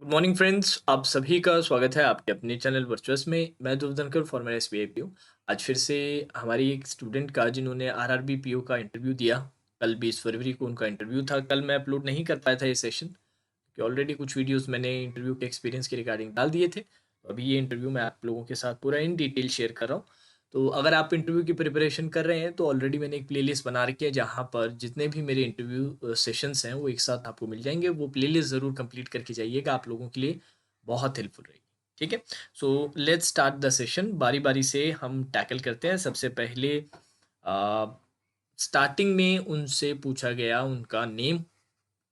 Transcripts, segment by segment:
Good morning friends, आप सभी का स्वागत है आपके अपने चैनल वर्चुअस में। मैं ध्रुव धनखड़ फॉर्मर एसबीआई पीओ। आज फिर से हमारी एक स्टूडेंट का जिन्होंने आरआरबी पीओ का इंटरव्यू दिया। कल 20 फरवरी को उनका इंटरव्यू था। कल मैं अपलोड नहीं कर पाया था ये सेशन क्योंकि ऑलरेडी कुछ वीडियोस मैंने इंटरव्यू के एक्सपीरियंस के रिगार्डिंग डाल दिए थे। तो अभी ये इंटरव्यू मैं आप लोगों के साथ पूरा इन डिटेल शेयर कर रहा हूँ। तो अगर आप इंटरव्यू की प्रिपरेशन कर रहे हैं तो ऑलरेडी मैंने एक प्लेलिस्ट बना रखी है जहाँ पर जितने भी मेरे इंटरव्यू सेशंस हैं वो एक साथ आपको मिल जाएंगे। वो प्लेलिस्ट ज़रूर कंप्लीट करके जाइएगा, आप लोगों के लिए बहुत हेल्पफुल रहेगी। ठीक है, so let's start the session. बारी बारी से हम टैकल करते हैं। सबसे पहले स्टार्टिंग में उनसे पूछा गया उनका name,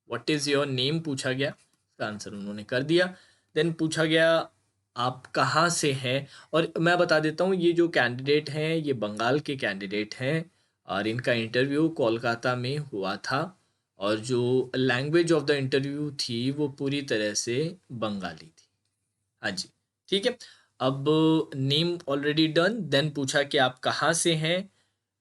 what is your name पूछा गया, इसका आंसर उन्होंने कर दिया। देन पूछा गया आप कहाँ से हैं। और मैं बता देता हूँ ये जो कैंडिडेट हैं ये बंगाल के कैंडिडेट हैं और इनका इंटरव्यू कोलकाता में हुआ था। और जो लैंग्वेज ऑफ द इंटरव्यू थी वो पूरी तरह से बंगाली थी। हाँ जी, ठीक है। अब नेम ऑलरेडी डन। देन पूछा कि आप कहाँ से हैं,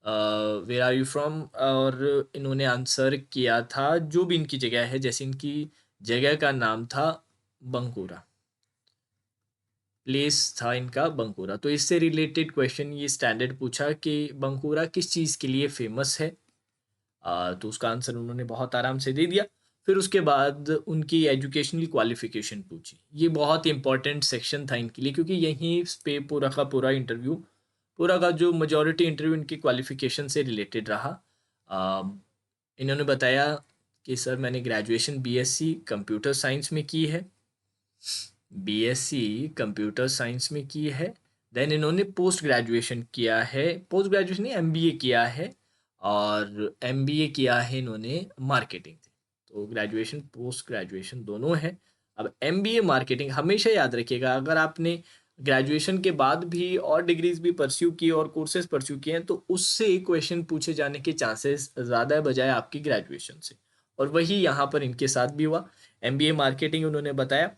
वेयर आर यू फ्रॉम। और इन्होंने आंसर किया था जो भी इनकी जगह है, जैसे इनकी जगह का नाम था बंकुरा, प्लेस था इनका बंकुरा। तो इससे रिलेटेड क्वेश्चन ये स्टैंडर्ड पूछा कि बंकुरा किस चीज़ के लिए फेमस है। तो उसका आंसर उन्होंने बहुत आराम से दे दिया। फिर उसके बाद उनकी एजुकेशनल क्वालिफ़िकेशन पूछी। ये बहुत इंपॉर्टेंट सेक्शन था इनके लिए क्योंकि यहीं पे पूरा का पूरा इंटरव्यू, पूरा का जो मेजॉरिटी इंटरव्यू इनकी क्वालिफ़िकेशन से रिलेटेड रहा। अ, इन्होंने बताया कि सर मैंने ग्रेजुएशन बीएससी कंप्यूटर साइंस में की है, बीएससी कंप्यूटर साइंस में की है। देन इन्होंने पोस्ट ग्रेजुएशन किया है, पोस्ट ग्रेजुएशन नहीं एमबीए किया है, और एमबीए किया है इन्होंने मार्केटिंग से। तो ग्रेजुएशन पोस्ट ग्रेजुएशन दोनों है। अब एमबीए मार्केटिंग हमेशा याद रखिएगा, अगर आपने ग्रेजुएशन के बाद भी और डिग्रीज भी परस्यू की और कोर्सेज परस्यू किए हैं तो उससे क्वेश्चन पूछे जाने के चांसेस ज़्यादा है बजाय आपकी ग्रेजुएशन से। और वही यहाँ पर इनके साथ भी हुआ। एमबीए मार्केटिंग उन्होंने बताया।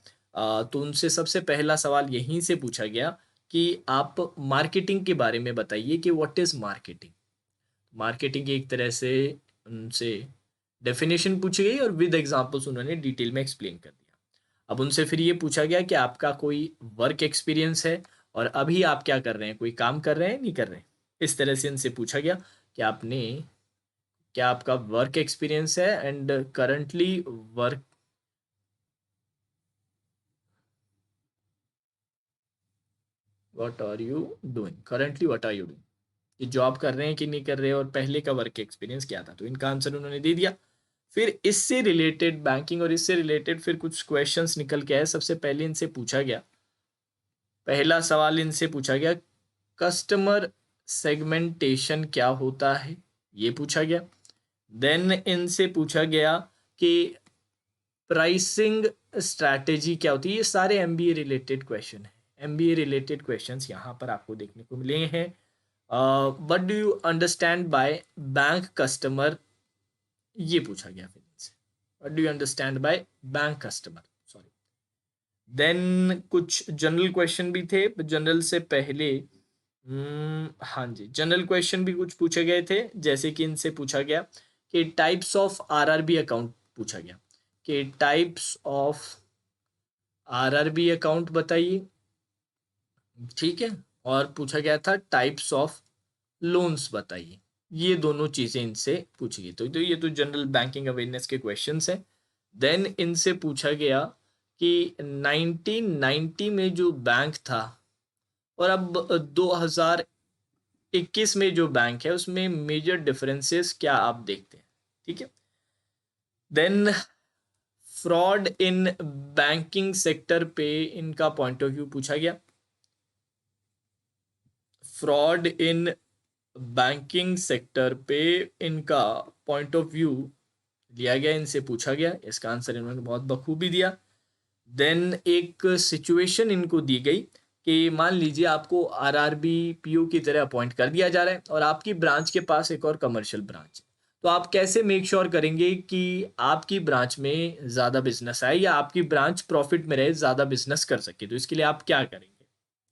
तो उनसे सबसे पहला सवाल यहीं से पूछा गया कि आप मार्केटिंग के बारे में बताइए कि व्हाट इज़ मार्केटिंग। मार्केटिंग की एक तरह से उनसे डेफिनेशन पूछी गई और विद एग्जांपल्स उन्होंने डिटेल में एक्सप्लेन कर दिया। अब उनसे फिर ये पूछा गया कि आपका कोई वर्क एक्सपीरियंस है और अभी आप क्या कर रहे हैं, कोई काम कर रहे हैं नहीं कर रहे हैं। इस तरह से इनसे पूछा गया कि आपने क्या आपका वर्क एक्सपीरियंस है and currently work, what are you doing, currently what are you doing, कि जॉब कर रहे हैं कि नहीं कर रहे और पहले का वर्क एक्सपीरियंस क्या था। तो इनका आंसर उन्होंने दे दिया। फिर इससे रिलेटेड बैंकिंग और इससे रिलेटेड फिर कुछ क्वेश्चंस निकल के आए। सबसे पहले इनसे पूछा गया, पहला सवाल इनसे पूछा गया कस्टमर सेगमेंटेशन क्या होता है, ये पूछा गया। देन इनसे पूछा गया कि प्राइसिंग स्ट्रैटेजी क्या होती है। ये सारे एमबीए रिलेटेड क्वेश्चन हैं। एमबीए रिलेटेड क्वेश्चंस यहाँ पर आपको देखने को मिले हैं। What do you understand by bank customer, ये पूछा गया फिर इनसे। What do you understand by bank customer, sorry. Then कुछ जनरल क्वेश्चन भी थे। जनरल से पहले हाँ जी, जनरल क्वेश्चन भी कुछ पूछे गए थे। जैसे कि इनसे पूछा गया कि टाइप्स ऑफ आरआरबी अकाउंट पूछा गया कि टाइप्स ऑफ आरआरबी अकाउंट बताइए, ठीक है। और पूछा गया था टाइप्स ऑफ लोन्स बताइए। ये दोनों चीज़ें इनसे पूछी गई। तो ये तो जनरल बैंकिंग अवेयरनेस के क्वेश्चंस हैं। देन इनसे पूछा गया कि 1990 में जो बैंक था और अब 2021 में जो बैंक है उसमें मेजर डिफरेंसेस क्या आप देखते हैं, ठीक है। Than fraud in banking sector पे इनका पॉइंट ऑफ व्यू पूछा गया। फ्रॉड इन बैंकिंग सेक्टर पे इनका पॉइंट ऑफ व्यू लिया गया, इनसे पूछा गया। इसका आंसर इन्होंने बहुत बखूबी दिया। देन एक सिचुएशन इनको दी गई कि मान लीजिए आपको आरआरबी पीओ की तरह अपॉइंट कर दिया जा रहा है और आपकी ब्रांच के पास एक और कमर्शियल ब्रांच है। तो आप कैसे मेक श्योर करेंगे कि आपकी ब्रांच में ज़्यादा बिजनेस आए या आपकी ब्रांच प्रॉफिट में रहे, ज़्यादा बिजनेस कर सके। तो इसके लिए आप क्या करेंगे,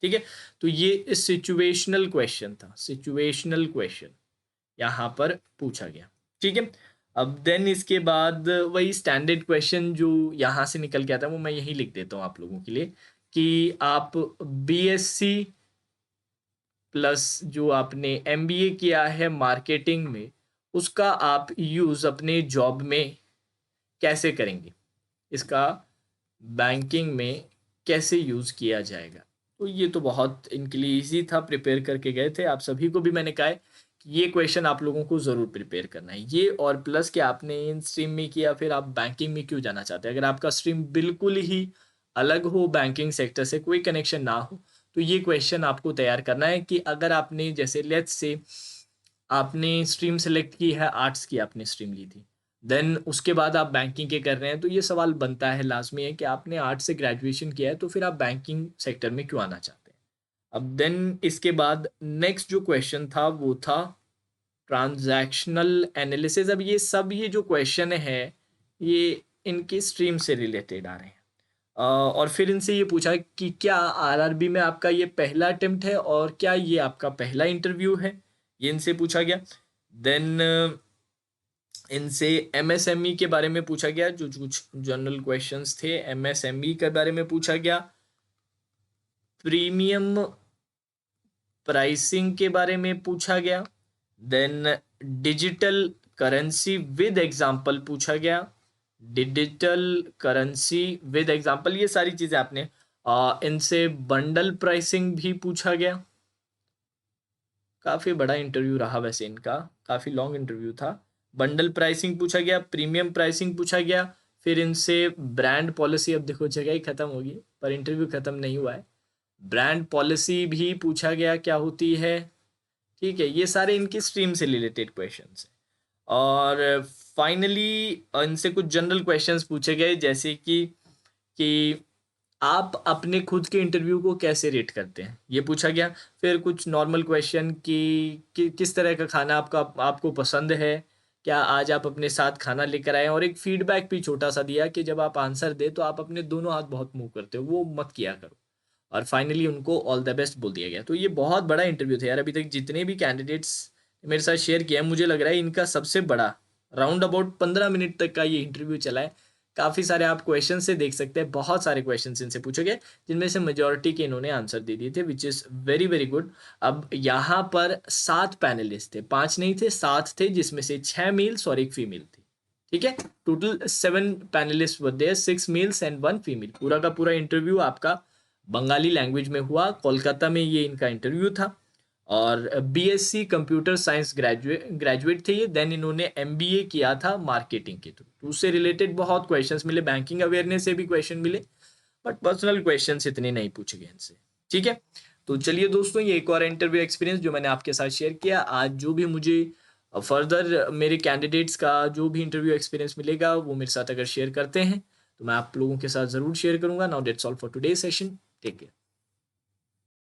ठीक है। तो ये सिचुएशनल क्वेश्चन था, सिचुएशनल क्वेश्चन यहाँ पर पूछा गया, ठीक है। अब देन इसके बाद वही स्टैंडर्ड क्वेश्चन जो यहाँ से निकल के आता है वो मैं यही लिख देता हूँ आप लोगों के लिए कि आप बीएससी प्लस जो आपने एमबीए किया है मार्केटिंग में, उसका आप यूज़ अपने जॉब में कैसे करेंगे, इसका बैंकिंग में कैसे यूज़ किया जाएगा। तो ये तो बहुत इनके लिए इजी था, प्रिपेयर करके गए थे। आप सभी को भी मैंने कहा है कि ये क्वेश्चन आप लोगों को ज़रूर प्रिपेयर करना है, ये और प्लस कि आपने इन स्ट्रीम में किया फिर आप बैंकिंग में क्यों जाना चाहते हैं। अगर आपका स्ट्रीम बिल्कुल ही अलग हो, बैंकिंग सेक्टर से कोई कनेक्शन ना हो, तो ये क्वेश्चन आपको तैयार करना है कि अगर आपने जैसे लेट्स से आपने स्ट्रीम सेलेक्ट की है, आर्ट्स की आपने स्ट्रीम ली थी, देन उसके बाद आप बैंकिंग के कर रहे हैं, तो ये सवाल बनता है लाजमी है कि आपने आर्ट्स से ग्रेजुएशन किया है तो फिर आप बैंकिंग सेक्टर में क्यों आना चाहते हैं। अब देन इसके बाद नेक्स्ट जो क्वेश्चन था वो था ट्रांजैक्शनल एनालिसिस। अब ये सब ये जो क्वेश्चन है ये इनकी स्ट्रीम से रिलेटेड आ रहे हैं। और फिर इनसे ये पूछा कि क्या आरआरबी में आपका ये पहला अटेम्प्ट है और क्या ये आपका पहला इंटरव्यू है, ये इनसे पूछा गया। देन इनसे एमएसएमई के बारे में पूछा गया, जो कुछ जनरल क्वेश्चंस थे एमएसएमई के बारे में पूछा गया। प्रीमियम प्राइसिंग के बारे में पूछा गया। Then digital currency with example पूछा गया। डिजिटल करेंसी विद एग्जांपल, ये सारी चीजें आपने इनसे बंडल प्राइसिंग भी पूछा गया। काफी बड़ा इंटरव्यू रहा वैसे इनका, काफी लॉन्ग इंटरव्यू था। बंडल प्राइसिंग पूछा गया, प्रीमियम प्राइसिंग पूछा गया। फिर इनसे ब्रांड पॉलिसी, अब देखो जगह ही खत्म होगी पर इंटरव्यू खत्म नहीं हुआ है, ब्रांड पॉलिसी भी पूछा गया क्या होती है। ठीक है, ये सारे इनकी स्ट्रीम से रिलेटेड क्वेश्चंस हैं। और फाइनली इनसे कुछ जनरल क्वेश्चंस पूछे गए जैसे कि आप अपने खुद के इंटरव्यू को कैसे रेट करते हैं, ये पूछा गया। फिर कुछ नॉर्मल क्वेश्चन कि किस तरह का खाना आपको पसंद है, क्या आज आप अपने साथ खाना लेकर आए, और एक फीडबैक भी छोटा सा दिया कि जब आप आंसर दे तो आप अपने दोनों हाथ बहुत मूव करते हो, वो मत किया करो। और फाइनली उनको ऑल द बेस्ट बोल दिया गया। तो ये बहुत बड़ा इंटरव्यू था यार, अभी तक जितने भी कैंडिडेट्स मेरे साथ शेयर किया है मुझे लग रहा है इनका सबसे बड़ा, राउंड अबाउट 15 मिनट तक का ये इंटरव्यू चला है। काफ़ी सारे आप क्वेश्चन से देख सकते हैं, बहुत सारे क्वेश्चन इनसे पूछे गए जिनमें से मेजोरिटी के इन्होंने आंसर दे दिए थे, which is very very good. अब यहाँ पर 7 पैनलिस्ट थे, 5 नहीं थे 7 थे, जिसमें से 6 मेल्स और 1 फीमेल थी। ठीक है, total 7 panelists were there, 6 males and 1 female. पूरा का पूरा इंटरव्यू आपका बंगाली लैंग्वेज में हुआ, कोलकाता में ये इनका इंटरव्यू था। और बीएससी कंप्यूटर साइंस ग्रेजुएट थे ये। देन इन्होंने एमबीए किया था मार्केटिंग के थ्रू, तो उससे रिलेटेड बहुत क्वेश्चंस मिले, बैंकिंग अवेयरनेस से भी क्वेश्चन मिले, बट पर्सनल क्वेश्चंस इतने नहीं पूछे गए इनसे। ठीक है, तो चलिए दोस्तों, ये एक और इंटरव्यू एक्सपीरियंस जो मैंने आपके साथ शेयर किया। आज जो भी मुझे फर्दर मेरे कैंडिडेट्स का जो भी इंटरव्यू एक्सपीरियंस मिलेगा वो मेरे साथ अगर शेयर करते हैं तो मैं आप लोगों के साथ ज़रूर शेयर करूंगा। Now that's all for today session, take care.